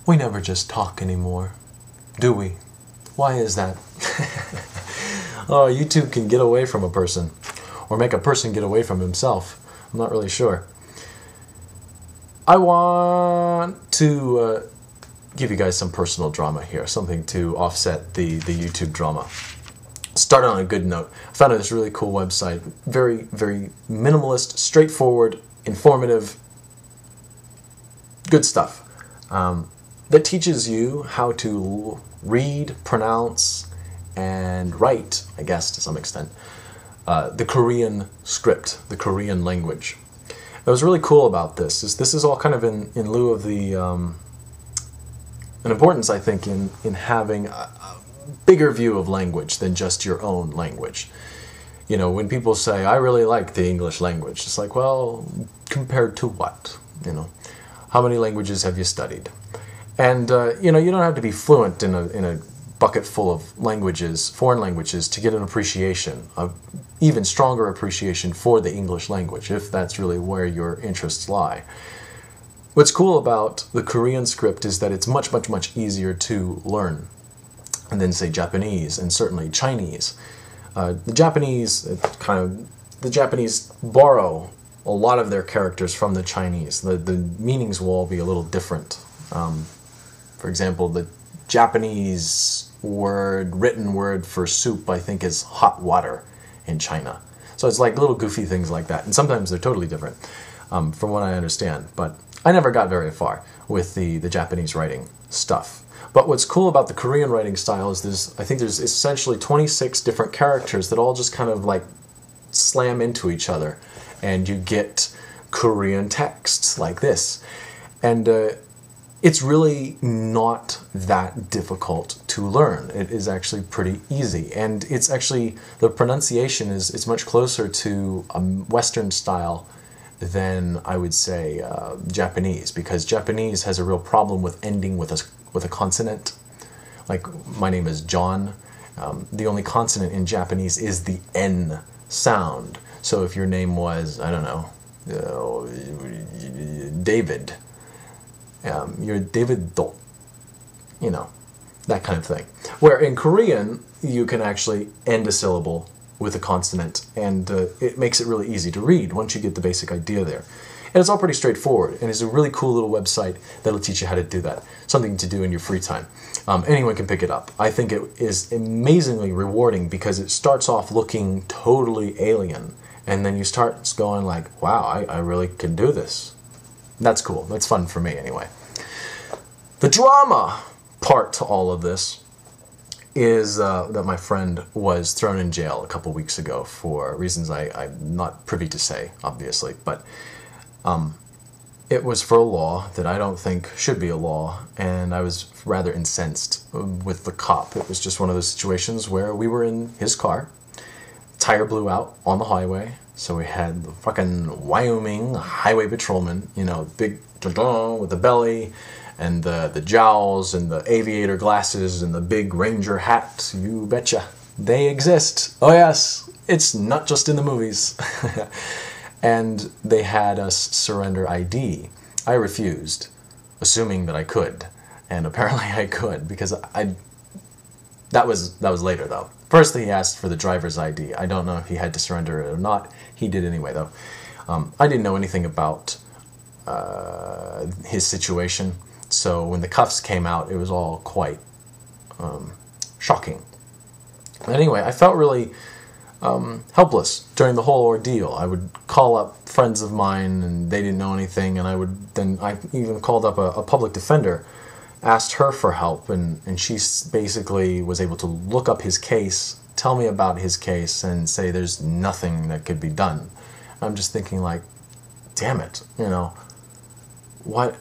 We never just talk anymore, do we? Why is that? Oh, YouTube can get away from a person, or make a person get away from himself. I'm not really sure. I want to give you guys some personal drama here, something to offset the YouTube drama. Start on a good note. I found this really cool website, very, very minimalist, straightforward, informative, good stuff, that teaches you how to read, pronounce, and write, I guess to some extent, the Korean script, the Korean language. What was really cool about this is all kind of in lieu of the an importance, I think, in having a bigger view of language than just your own language. You know, when people say, I really like the English language, it's like, well, compared to what? You know, how many languages have you studied? And, you know, you don't have to be fluent in a bucket full of languages, foreign languages, to get an appreciation, an even stronger appreciation for the English language, if that's really where your interests lie. What's cool about the Korean script is that it's much, much, much easier to learn than, say, Japanese, and certainly Chinese. The Japanese borrow a lot of their characters from the Chinese. The meanings will all be a little different. For example, the Japanese written word for soup, I think, is hot water in China. So it's like little goofy things like that. And sometimes they're totally different, from what I understand. But I never got very far with the Japanese writing stuff. But what's cool about the Korean writing style is I think there's essentially 26 different characters that all just kind of like slam into each other. And you get Korean texts like this. And it's really not that difficult to learn. It is actually pretty easy. And it's actually, the pronunciation is much closer to a Western style than, I would say, Japanese, because Japanese has a real problem with ending with a consonant. Like, my name is John. The only consonant in Japanese is the N sound. So if your name was, I don't know, David, you're David Do, you know, that kind of thing. Where in Korean, you can actually end a syllable with a consonant, and it makes it really easy to read once you get the basic idea there. And it's all pretty straightforward, and it's a really cool little website that'll teach you how to do that. Something to do in your free time. Anyone can pick it up. I think it is amazingly rewarding because it starts off looking totally alien, and then you start going like, wow, I really can do this. That's cool. That's fun for me anyway. The drama part to all of this is that my friend was thrown in jail a couple weeks ago for reasons I'm not privy to say, obviously, but it was for a law that I don't think should be a law, and I was rather incensed with the cop. It was just one of those situations where we were in his car, tire blew out on the highway, so we had the fucking Wyoming highway patrolman, you know, big with the belly, and the jowls, and the aviator glasses, and the big ranger hat. You betcha. They exist. Oh yes, it's not just in the movies. And they had us surrender ID. I refused, assuming that I could. And apparently I could, because that was later though. First he asked for the driver's ID. I don't know if he had to surrender it or not. He did anyway though. I didn't know anything about his situation. So when the cuffs came out, it was all quite shocking. Anyway, I felt really helpless during the whole ordeal. I would call up friends of mine, and they didn't know anything, and I even called up a public defender, asked her for help, and she basically was able to look up his case, tell me about his case, and say there's nothing that could be done. I'm just thinking like, damn it, you know, what?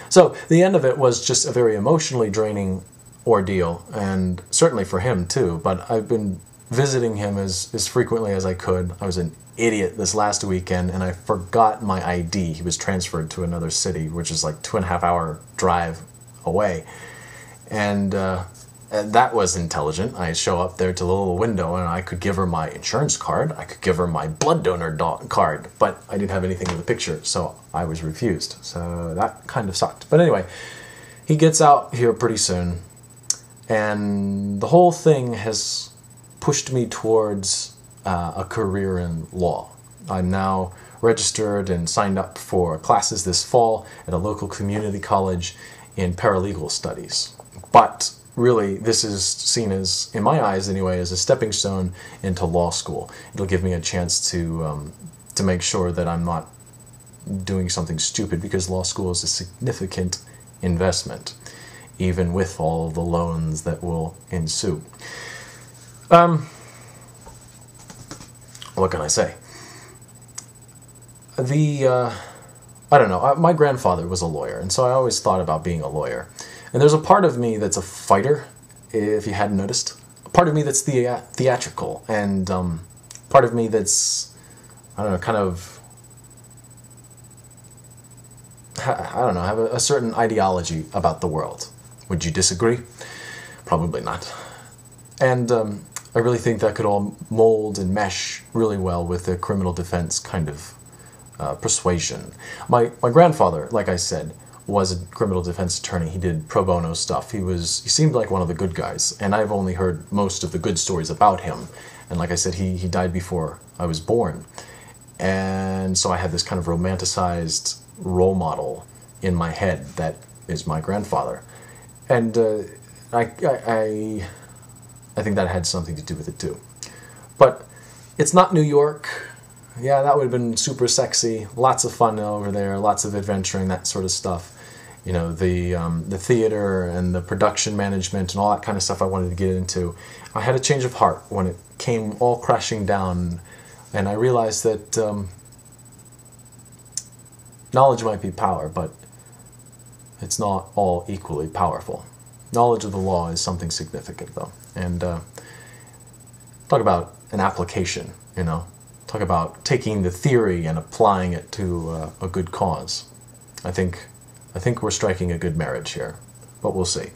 So the end of it was just a very emotionally draining ordeal, and certainly for him too, but I've been visiting him as frequently as I could. I was an idiot this last weekend, and I forgot my ID. He was transferred to another city, which is like 2.5 hour drive away, and that was intelligent. I show up there to the little window and I could give her my insurance card. I could give her my blood donor card, but I didn't have anything in the picture, so I was refused. So that kind of sucked. But anyway, he gets out here pretty soon, and the whole thing has pushed me towards a career in law. I'm now registered and signed up for classes this fall at a local community college in paralegal studies. But really, this is seen as, in my eyes anyway, as a stepping stone into law school. It'll give me a chance to make sure that I'm not doing something stupid, because law school is a significant investment, even with all the loans that will ensue. What can I say? I don't know, my grandfather was a lawyer, and so I always thought about being a lawyer. And there's a part of me that's a fighter, if you hadn't noticed. A part of me that's theatrical, and part of me that's, I don't know, kind of, I don't know, have a certain ideology about the world. Would you disagree? Probably not. And I really think that could all mold and mesh really well with the criminal defense kind of persuasion. My grandfather, like I said, was a criminal defense attorney. He did pro bono stuff. He seemed like one of the good guys, and I've only heard most of the good stories about him. And like I said, he died before I was born. And so I had this kind of romanticized role model in my head that is my grandfather. And I think that had something to do with it too. But it's not New York. Yeah, that would have been super sexy. Lots of fun over there, lots of adventuring, that sort of stuff. You know, the theater and the production management and all that kind of stuff I wanted to get into. I had a change of heart when it came all crashing down, and I realized that knowledge might be power, but it's not all equally powerful. Knowledge of the law is something significant, though. And talk about an application, you know. Talk about taking the theory and applying it to a good cause. I think we're striking a good marriage here, but we'll see.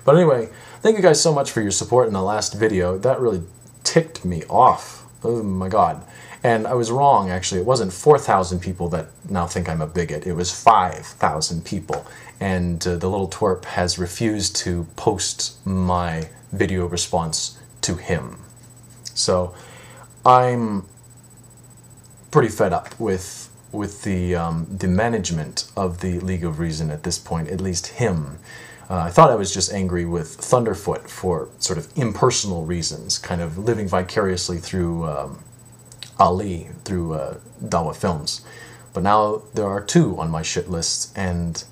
But anyway, thank you guys so much for your support in the last video. That really ticked me off. Oh my God. And I was wrong, actually. It wasn't 4,000 people that now think I'm a bigot. It was 5,000 people. And the little twerp has refused to post my video response to him. So I'm pretty fed up with the management of the League of Reason at this point, at least him. I thought I was just angry with Thunderfoot for sort of impersonal reasons, kind of living vicariously through Ali, through Dawah Films. But now there are 2 on my shit list, and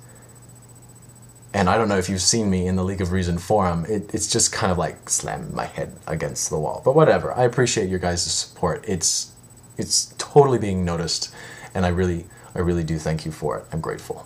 I don't know if you've seen me in the League of Reason forum. It's just kind of like slamming my head against the wall. But whatever, I appreciate your guys' support. It's totally being noticed, and I really do thank you for it. I'm grateful.